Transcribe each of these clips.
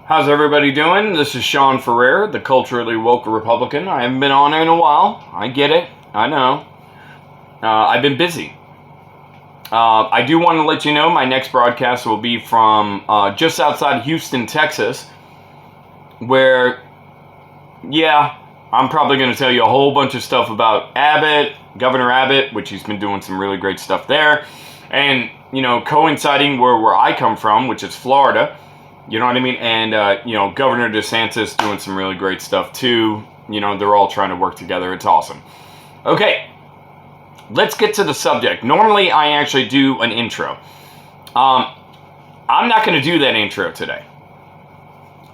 How's everybody doing? This is Sean Ferrer, the culturally woke Republican. I haven't been on in a while. I get it. I know. I've been busy. I do want to let you know my next broadcast will be from just outside Houston, Texas, where, I'm probably going to tell you a whole bunch of stuff about Abbott, Governor Abbott, which he's been doing some really great stuff there, and, coinciding where I come from, which is Florida, you know what I mean, and, Governor DeSantis doing some really great stuff too. They're all trying to work together. It's awesome. Okay, let's get to the subject. Normally, I actually do an intro. I'm not going to do that intro today.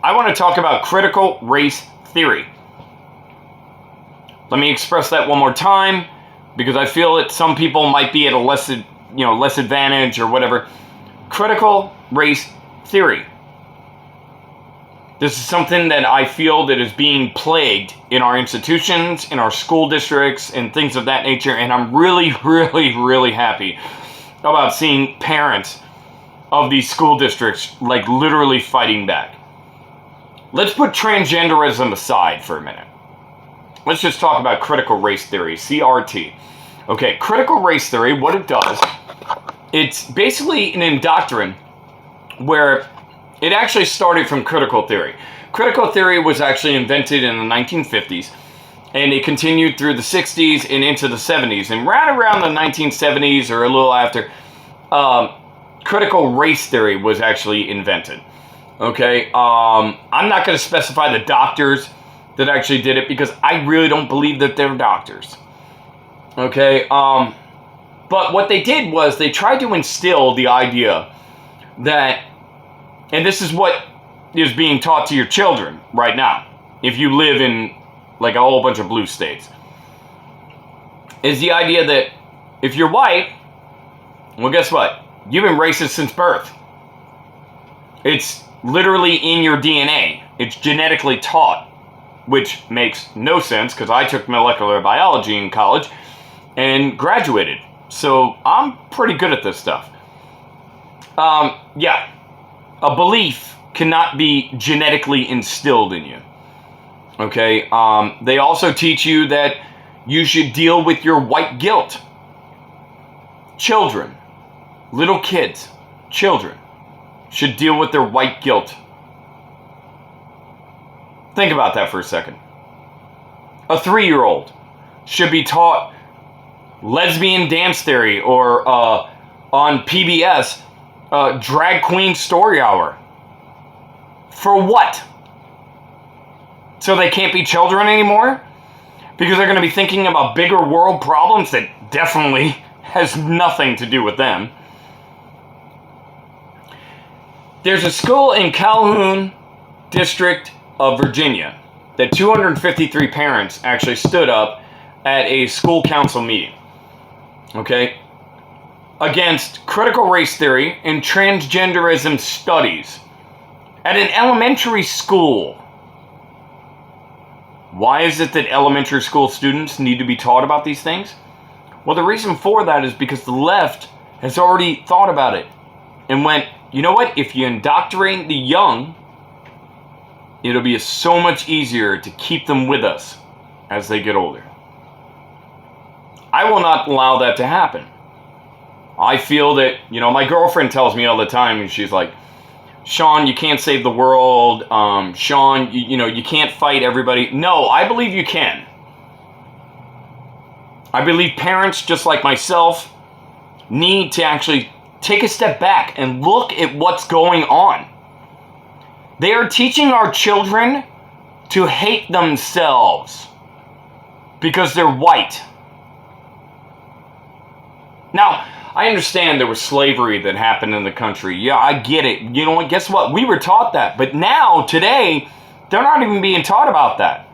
I want to talk about critical race theory. Let me express that one more time, because I feel that some people might be at a less advantage or whatever. Critical race theory. This is something that I feel that is being plagued in our institutions, in our school districts, and things of that nature. And I'm really, really, really happy about seeing parents of these school districts literally fighting back. Let's put transgenderism aside for a minute. Let's just talk about critical race theory, CRT. Okay, critical race theory, what it does, it's basically an indoctrine where it actually started from critical theory. Critical theory was actually invented in the 1950s, and it continued through the 60s and into the 70s. And right around the 1970s or a little after, critical race theory was actually invented. Okay, I'm not going to specify the doctors that actually did it, because I really don't believe that they're doctors. Okay, but what they did was they tried to instill the idea that, and this is what is being taught to your children right now, if you live in a whole bunch of blue states, is the idea that if you're white, well, guess what? You've been racist since birth. It's literally in your DNA. It's genetically taught, which makes no sense, because I took molecular biology in college and graduated. So I'm pretty good at this stuff. A belief cannot be genetically instilled in you. Okay? They also teach you that you should deal with your white guilt. Children, little kids, children should deal with their white guilt. Think about that for a second. A 3-year-old should be taught lesbian dance theory, or on PBS, drag queen story hour. For what? So they can't be children anymore? Because they're going to be thinking about bigger world problems that definitely has nothing to do with them. There's a school in Calhoun District of Virginia that 253 parents actually stood up at a school council meeting, okay, against critical race theory and transgenderism studies at an elementary school. Why is it that elementary school students need to be taught about these things? Well, the reason for that is because the left has already thought about it and went, you know what, if you indoctrinate the young, it'll be so much easier to keep them with us as they get older. I will not allow that to happen. I feel that, my girlfriend tells me all the time, and she's like, Sean, you can't save the world. Sean, you can't fight everybody. No, I believe you can. I believe parents, just like myself, need to actually take a step back and look at what's going on. They are teaching our children to hate themselves because they're white. Now, I understand there was slavery that happened in the country. Yeah, I get it. You know what? Guess what? We were taught that. But now, today, they're not even being taught about that.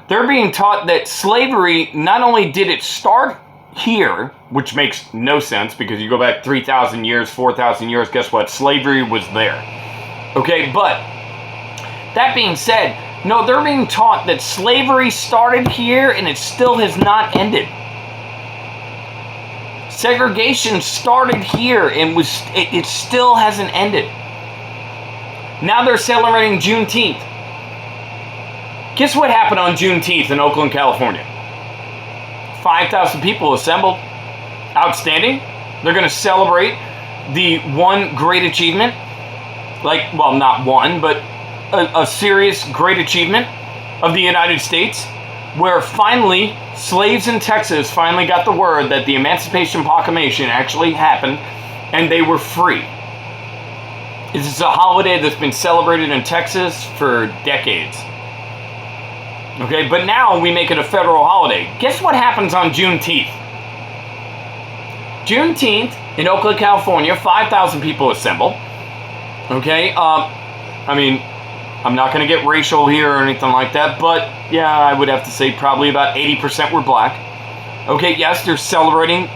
They're being taught that slavery, not only did it start here, which makes no sense, because you go back 3,000 years, 4,000 years, guess what? Slavery was there. Okay, but that being said, no, they're being taught that slavery started here and it still has not ended. Segregation started here and it still hasn't ended. Now they're celebrating Juneteenth. Guess what happened on Juneteenth in Oakland, California? 5,000 people assembled. Outstanding. They're going to celebrate the one great achievement. Well, not one, but a serious great achievement of the United States, where finally slaves in Texas finally got the word that the Emancipation Proclamation actually happened and they were free. This is a holiday that's been celebrated in Texas for decades. Okay, but now we make it a federal holiday. Guess what happens on Juneteenth? Juneteenth in Oakland, California, 5,000 people assemble. Okay, I'm not going to get racial here or anything like that, but yeah, I would have to say probably about 80% were black. Okay, yes, they're celebrating,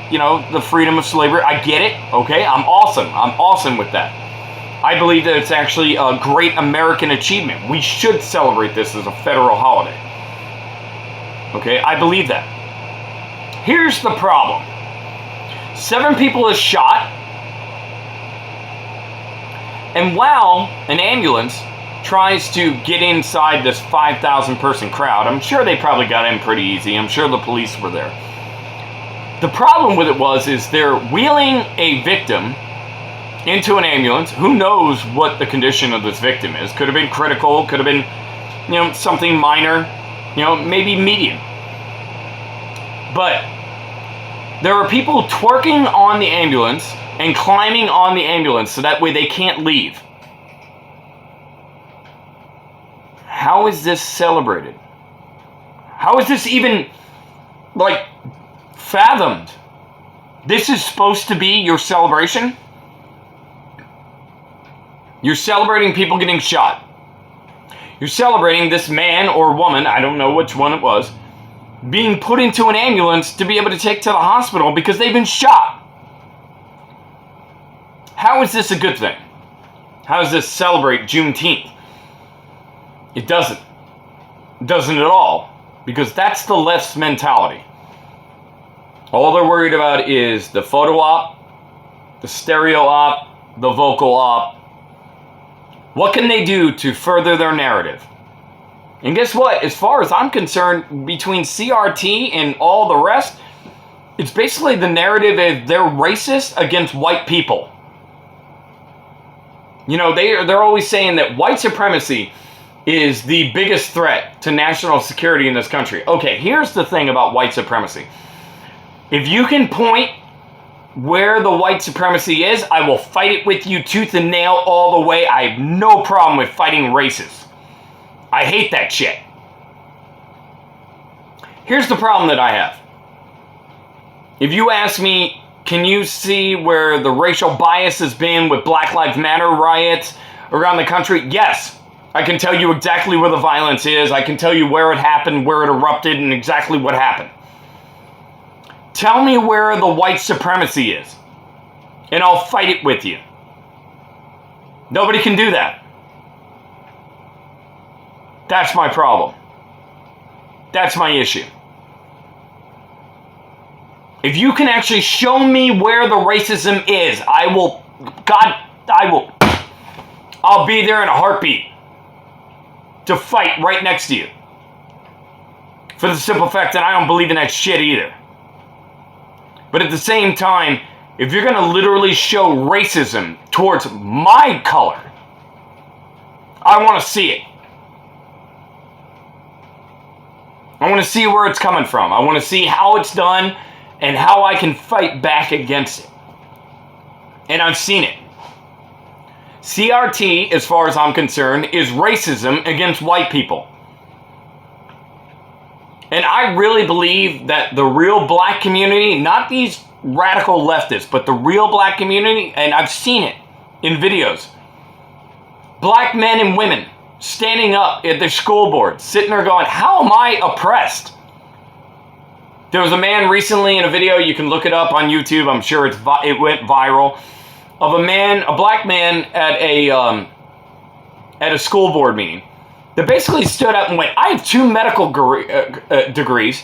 the freedom of slavery. I get it. Okay, I'm awesome with that. I believe that it's actually a great American achievement. We should celebrate this as a federal holiday. Okay, I believe that. Here's the problem. 7 people is shot, and while an ambulance tries to get inside this 5,000 person crowd, I'm sure they probably got in pretty easy. I'm sure the police were there. The problem with it is they're wheeling a victim into an ambulance. Who knows what the condition of this victim is? Could have been critical, could have been, something minor, maybe medium. But there are people twerking on the ambulance and climbing on the ambulance so that way they can't leave. How is this celebrated? How is this even, fathomed? This is supposed to be your celebration? You're celebrating people getting shot. You're celebrating this man or woman, I don't know which one it was, being put into an ambulance to be able to take to the hospital because they've been shot. How is this a good thing? How does this celebrate Juneteenth? It doesn't. It doesn't at all. Because that's the left's mentality. All they're worried about is the photo op, the stereo op, the vocal op. What can they do to further their narrative? And guess what? As far as I'm concerned, between CRT and all the rest, it's basically the narrative of they're racist against white people. They're always saying that white supremacy is the biggest threat to national security in this country. Okay, here's the thing about white supremacy. If you can point where the white supremacy is, I will fight it with you tooth and nail all the way. I have no problem with fighting racists. I hate that shit. Here's the problem that I have. If you ask me, can you see where the racial bias has been with Black Lives Matter riots around the country? Yes. I can tell you exactly where the violence is. I can tell you where it happened, where it erupted, and exactly what happened. Tell me where the white supremacy is, and I'll fight it with you. Nobody can do that. That's my problem. That's my issue. If you can actually show me where the racism is, I'll be there in a heartbeat to fight right next to you. For the simple fact that I don't believe in that shit either. But at the same time, if you're going to literally show racism towards my color, I want to see it. I want to see where it's coming from. I want to see how it's done and how I can fight back against it. And I've seen it. CRT, as far as I'm concerned, is racism against white people. And I really believe that the real black community, not these radical leftists, but the real black community, and I've seen it in videos. Black men and women standing up at their school board, sitting there going, how am I oppressed? There was a man recently in a video, you can look it up on YouTube, I'm sure it went viral, of a black man at a school board meeting that basically stood up and went, I have 2 medical degrees.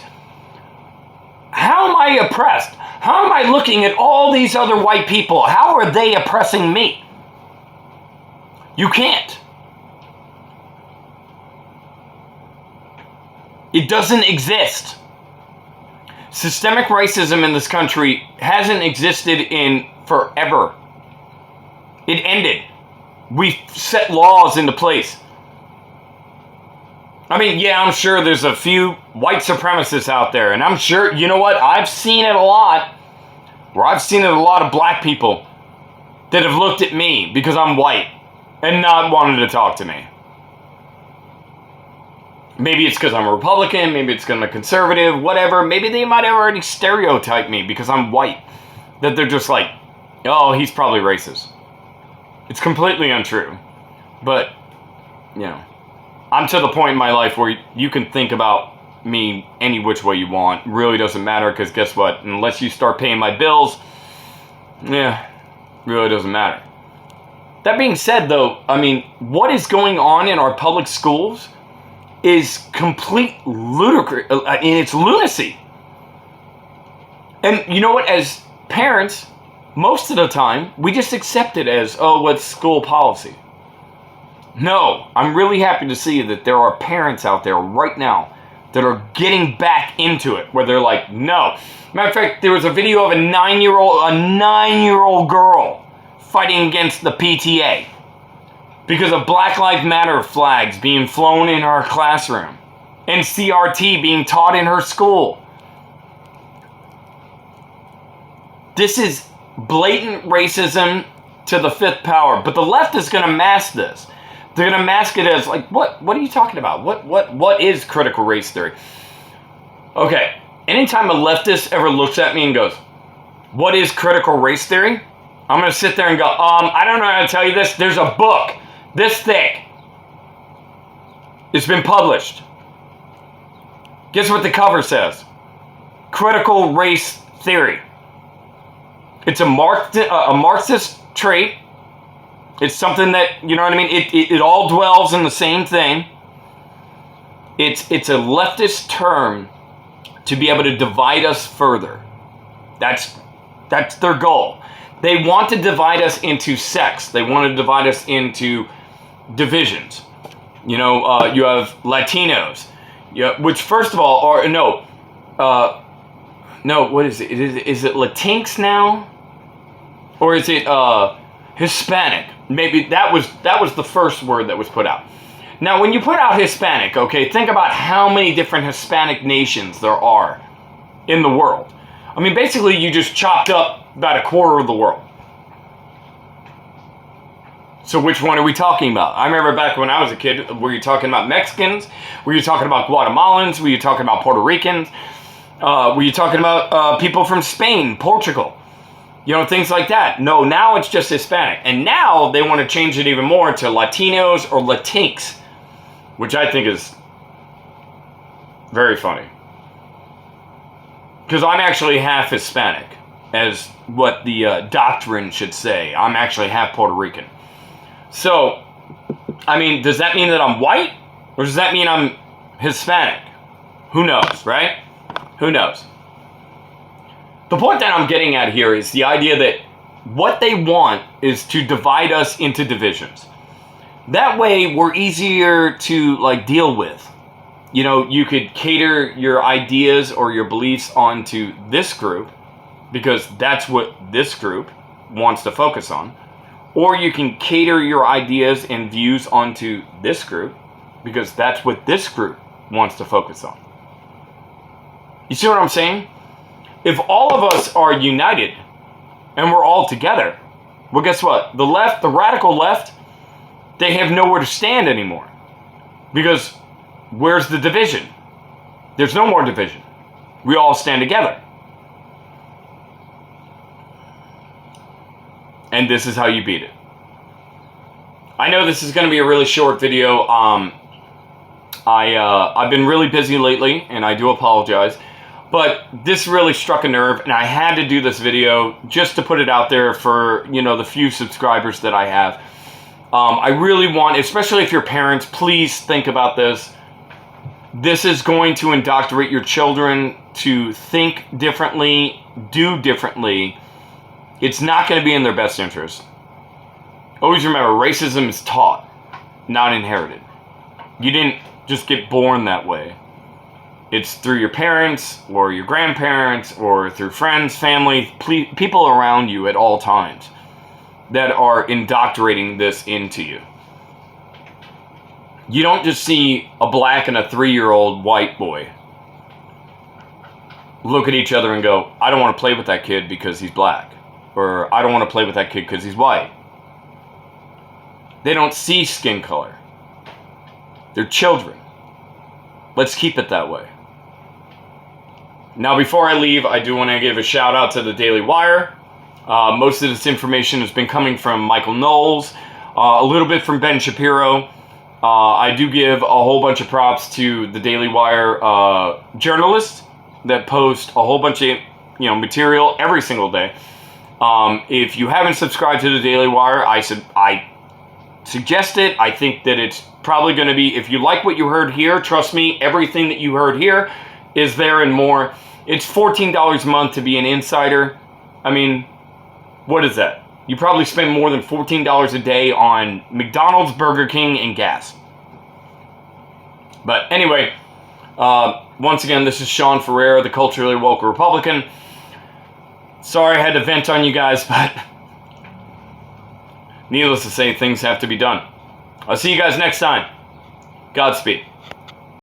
How am I oppressed? How am I looking at all these other white people? How are they oppressing me? You can't. It doesn't exist. Systemic racism in this country hasn't existed in forever. It ended. We set laws into place. I mean, yeah, I'm sure there's a few white supremacists out there, and I'm sure, you know what, I've seen it a lot, where I've seen it a lot of black people that have looked at me because I'm white and not wanted to talk to me. Maybe it's because I'm a Republican, maybe it's because I'm a conservative, whatever. Maybe they might have already stereotyped me because I'm white. That they're just like, oh, he's probably racist. It's completely untrue. But, you know, I'm to the point in my life where you can think about me any which way you want. It really doesn't matter, because guess what? Unless you start paying my bills, yeah, really doesn't matter. That being said, though, I mean, what is going on in our public schools is complete ludicrous, and it's lunacy. And you know what? As parents, most of the time, we just accept it as, oh, what's school policy? No, I'm really happy to see that there are parents out there right now that are getting back into it, where they're like, no. Matter of fact, there was a video of a 9-year-old girl fighting against the PTA because of Black Lives Matter flags being flown in her classroom and CRT being taught in her school. This is blatant racism to the fifth power, but the left is going to mask this. They're going to mask it as like, what are you talking about? What is critical race theory? Okay, anytime a leftist ever looks at me and goes, what is critical race theory? I'm going to sit there and go, I don't know how to tell you this. There's a book this thick. It's been published. Guess what the cover says? Critical race theory. It's a Marxist trait. It's something that, you know what I mean? It all dwells in the same thing. It's a leftist term to be able to divide us further. That's their goal. They want to divide us into sects. They want to divide us into divisions. You know, you have Latinos, which first of all are what is it? Is it Latinx now, or is it Hispanic? Maybe that was the first word that was put out. Now, when you put out Hispanic, okay, think about how many different Hispanic nations there are in the world. I mean, basically, you just chopped up about a quarter of the world. So which one are we talking about? I remember back when I was a kid, were you talking about Mexicans? Were you talking about Guatemalans? Were you talking about Puerto Ricans? Were you talking about people from Spain, Portugal? You know, things like that. No, now it's just Hispanic. And now they want to change it even more to Latinos or Latinx, which I think is very funny. Because I'm actually half Hispanic, as what the doctrine should say. I'm actually half Puerto Rican. So, I mean, does that mean that I'm white? Or does that mean I'm Hispanic? Who knows, right? Who knows? The point that I'm getting at here is the idea that what they want is to divide us into divisions. That way, we're easier to, like, deal with. You know, you could cater your ideas or your beliefs onto this group, because that's what this group wants to focus on. Or you can cater your ideas and views onto this group, because that's what this group wants to focus on. You see what I'm saying? If all of us are united and we're all together, well, guess what? The left, the radical left, they have nowhere to stand anymore. Because where's the division? There's no more division. We all stand together. And this is how you beat it. I know this is going to be a really short video. I've been really busy lately, and I do apologize. But this really struck a nerve, and I had to do this video just to put it out there for, you know, the few subscribers that I have. I really want, especially if you're parents, please think about this. This is going to indoctrinate your children to think differently, do differently. It's not going to be in their best interest. Always remember, racism is taught, not inherited. You didn't just get born that way. It's through your parents, or your grandparents, or through friends, family, people around you at all times that are indoctrinating this into you. You don't just see a black and a 3-year-old white boy look at each other and go, I don't want to play with that kid because he's black. Or I don't want to play with that kid because he's white. They don't see skin color. They're children. Let's keep it that way. Now, before I leave, I do want to give a shout out to the Daily Wire. Most of this information has been coming from Michael Knowles, a little bit from Ben Shapiro. I do give a whole bunch of props to the Daily Wire journalists that post a whole bunch of material every single day. If you haven't subscribed to the Daily Wire, I suggest it. I think that it's probably going to be, if you like what you heard here, trust me, everything that you heard here is there and more. It's $14 a month to be an insider. I mean, what is that? You probably spend more than $14 a day on McDonald's, Burger King, and gas. But anyway, once again, this is Sean Ferreira, the Culturally Woke Republican. Sorry I had to vent on you guys, but needless to say, things have to be done. I'll see you guys next time. Godspeed.